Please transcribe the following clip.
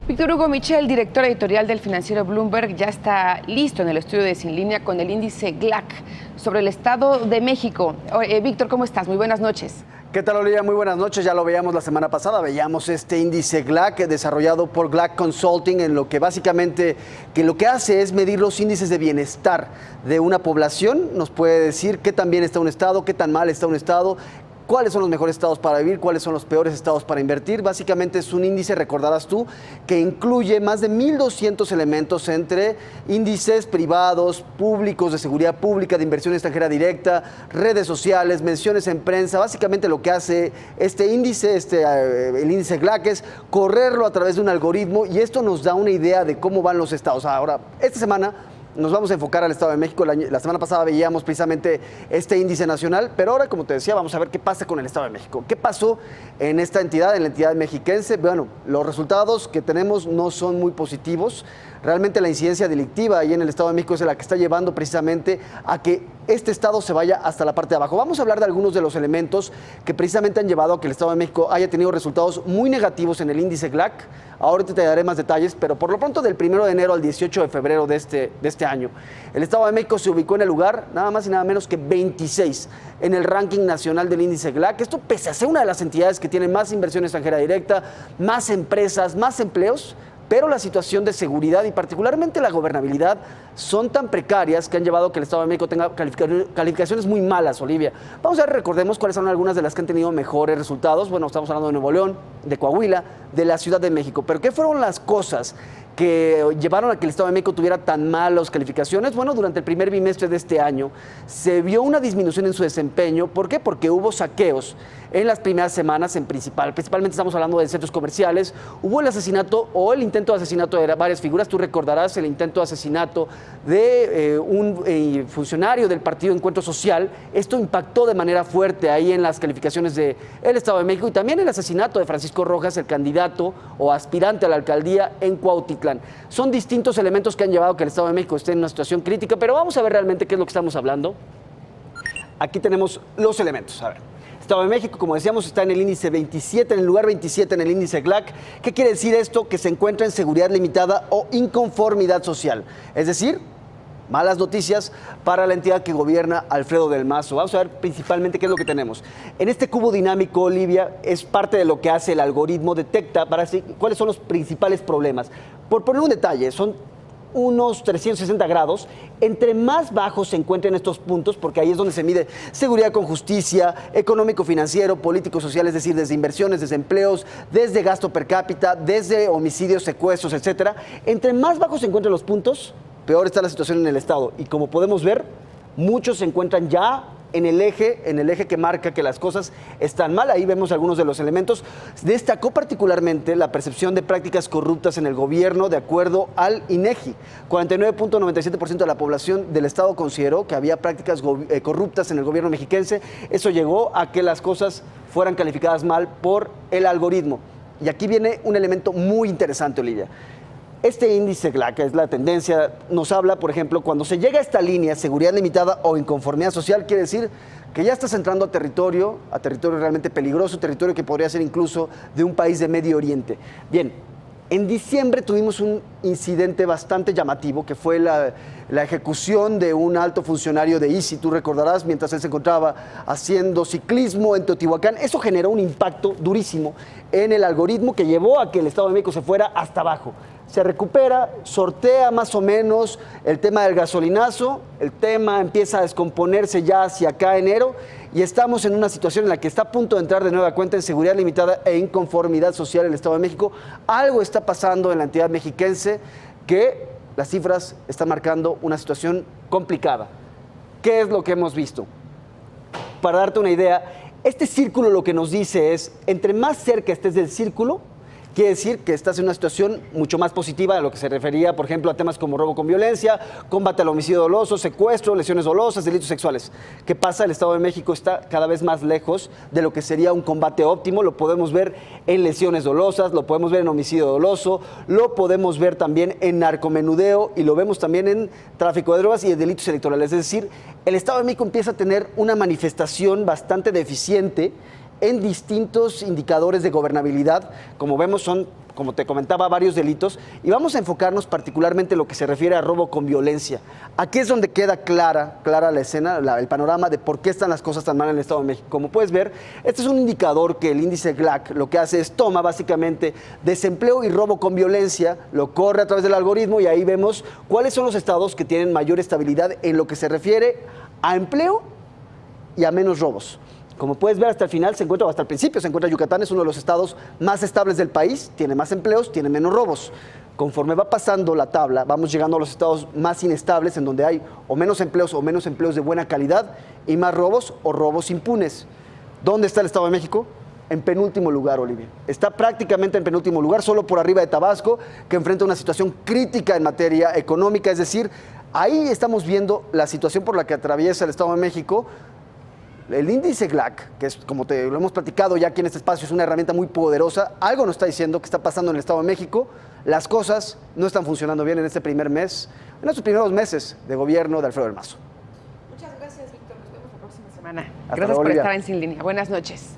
Víctor Hugo Michel, director editorial del financiero Bloomberg, ya está listo en el estudio de Sin Línea con el índice GLAC sobre el Estado de México. Víctor, ¿cómo estás? Muy buenas noches. ¿Qué tal, Olivia? Muy buenas noches. Ya lo veíamos la semana pasada, veíamos este índice GLAC desarrollado por GLAC Consulting, en lo que básicamente lo que hace es medir los índices de bienestar de una población. Nos puede decir qué tan bien está un estado, qué tan mal está un estado, cuáles son los mejores estados para vivir, cuáles son los peores estados para invertir. Básicamente es un índice, recordarás tú, que incluye más de 1,200 elementos entre índices privados, públicos, de seguridad pública, de inversión extranjera directa, redes sociales, menciones en prensa. Básicamente lo que hace este índice, el índice GLAC, es correrlo a través de un algoritmo, y esto nos da una idea de cómo van los estados. Ahora, esta semana nos vamos a enfocar al Estado de México. La semana pasada veíamos precisamente este índice nacional, pero ahora, como te decía, vamos a ver qué pasa con el Estado de México. ¿Qué pasó en esta entidad, en la entidad mexiquense? Bueno, los resultados que tenemos no son muy positivos. Realmente la incidencia delictiva ahí en el Estado de México es la que está llevando precisamente a que este estado se vaya hasta la parte de abajo. Vamos a hablar de algunos de los elementos que precisamente han llevado a que el Estado de México haya tenido resultados muy negativos en el índice GLAC. Ahorita te daré más detalles, pero por lo pronto del 1 de enero al 18 de febrero de este año, el Estado de México se ubicó en el lugar nada más y nada menos que 26 en el ranking nacional del índice GLAC. Esto pese a ser una de las entidades que tiene más inversión extranjera directa, más empresas, más empleos, pero la situación de seguridad y particularmente la gobernabilidad son tan precarias que han llevado a que el Estado de México tenga calificaciones muy malas, Olivia. Vamos a ver, recordemos cuáles son algunas de las que han tenido mejores resultados. Bueno, estamos hablando de Nuevo León, de Coahuila, de la Ciudad de México. Pero ¿qué fueron las cosas que llevaron a que el Estado de México tuviera tan malas calificaciones? Bueno, durante el primer bimestre de este año se vio una disminución en su desempeño. ¿Por qué? Porque hubo saqueos en las primeras semanas, principalmente estamos hablando de centros comerciales. Hubo el asesinato o el intento de asesinato de varias figuras. Tú recordarás el intento de asesinato de un funcionario del partido Encuentro Social. Esto impactó de manera fuerte ahí en las calificaciones del Estado de México, y también el asesinato de Francisco Rojas, el candidato o aspirante a la alcaldía en Cuautitlán. Son distintos elementos que han llevado a que el Estado de México esté en una situación crítica, pero vamos a ver realmente qué es lo que estamos hablando. Aquí tenemos los elementos. A ver. Estado de México, como decíamos, está en el índice 27, en el lugar 27 en el índice GLAC. ¿Qué quiere decir esto? Que se encuentra en seguridad limitada o inconformidad social. Es decir, malas noticias para la entidad que gobierna Alfredo del Mazo. Vamos a ver principalmente qué es lo que tenemos. En este cubo dinámico, Olivia, es parte de lo que hace el algoritmo, detecta para decir cuáles son los principales problemas. Por poner un detalle, son unos 360 grados. Entre más bajos se encuentren estos puntos, porque ahí es donde se mide seguridad con justicia, económico-financiero, político-social, es decir, desde inversiones, desde empleos, desde gasto per cápita, desde homicidios, secuestros, etcétera. Entre más bajos se encuentren los puntos, peor está la situación en el Estado. Y como podemos ver, muchos se encuentran ya en el eje que marca que las cosas están mal. Ahí vemos algunos de los elementos. Destacó particularmente la percepción de prácticas corruptas en el gobierno, de acuerdo al INEGI. 49.97% de la población del Estado consideró que había prácticas corruptas en el gobierno mexiquense. Eso llegó a que las cosas fueran calificadas mal por el algoritmo. Y aquí viene un elemento muy interesante, Olivia. Este índice GLAC, que es la tendencia, nos habla, por ejemplo, cuando se llega a esta línea, seguridad limitada o inconformidad social, quiere decir que ya estás entrando a territorio realmente peligroso, territorio que podría ser incluso de un país de Medio Oriente. Bien, en diciembre tuvimos un incidente bastante llamativo, que fue la ejecución de un alto funcionario de ICI, tú recordarás, mientras él se encontraba haciendo ciclismo en Teotihuacán. Eso generó un impacto durísimo en el algoritmo que llevó a que el Estado de México se fuera hasta abajo. Se recupera, sortea más o menos el tema del gasolinazo, el tema empieza a descomponerse ya hacia acá enero, y estamos en una situación en la que está a punto de entrar de nueva cuenta en seguridad limitada e inconformidad social el Estado de México. Algo está pasando en la entidad mexiquense que las cifras están marcando una situación complicada. ¿Qué es lo que hemos visto? Para darte una idea, este círculo lo que nos dice es, entre más cerca estés del círculo, quiere decir que estás en una situación mucho más positiva a lo que se refería, por ejemplo, a temas como robo con violencia, combate al homicidio doloso, secuestro, lesiones dolosas, delitos sexuales. ¿Qué pasa? El Estado de México está cada vez más lejos de lo que sería un combate óptimo. Lo podemos ver en lesiones dolosas, lo podemos ver en homicidio doloso, lo podemos ver también en narcomenudeo y lo vemos también en tráfico de drogas y en delitos electorales. Es decir, el Estado de México empieza a tener una manifestación bastante deficiente en distintos indicadores de gobernabilidad. Como vemos, son, como te comentaba, varios delitos, y vamos a enfocarnos particularmente en lo que se refiere a robo con violencia. Aquí es donde queda clara la escena, el panorama de por qué están las cosas tan mal en el Estado de México. Como puedes ver, este es un indicador que el índice GLAC lo que hace es toma básicamente desempleo y robo con violencia, lo corre a través del algoritmo y ahí vemos cuáles son los estados que tienen mayor estabilidad en lo que se refiere a empleo y a menos robos. Como puedes ver, hasta el final se encuentra, o hasta el principio se encuentra Yucatán, es uno de los estados más estables del país, tiene más empleos, tiene menos robos. Conforme va pasando la tabla, vamos llegando a los estados más inestables, en donde hay o menos empleos de buena calidad y más robos o robos impunes. ¿Dónde está el Estado de México? En penúltimo lugar, Olivia. Está prácticamente en penúltimo lugar, solo por arriba de Tabasco, que enfrenta una situación crítica en materia económica, es decir, ahí estamos viendo la situación por la que atraviesa el Estado de México. El índice GLAC, que es, como lo hemos platicado ya aquí en este espacio, es una herramienta muy poderosa, algo nos está diciendo que está pasando en el Estado de México. Las cosas no están funcionando bien en este primer mes, en estos primeros meses de gobierno de Alfredo del Mazo. Muchas gracias, Víctor. Nos vemos la próxima semana. Hasta Gracias luego, por Olivia. estar en Sin Línea. Buenas noches.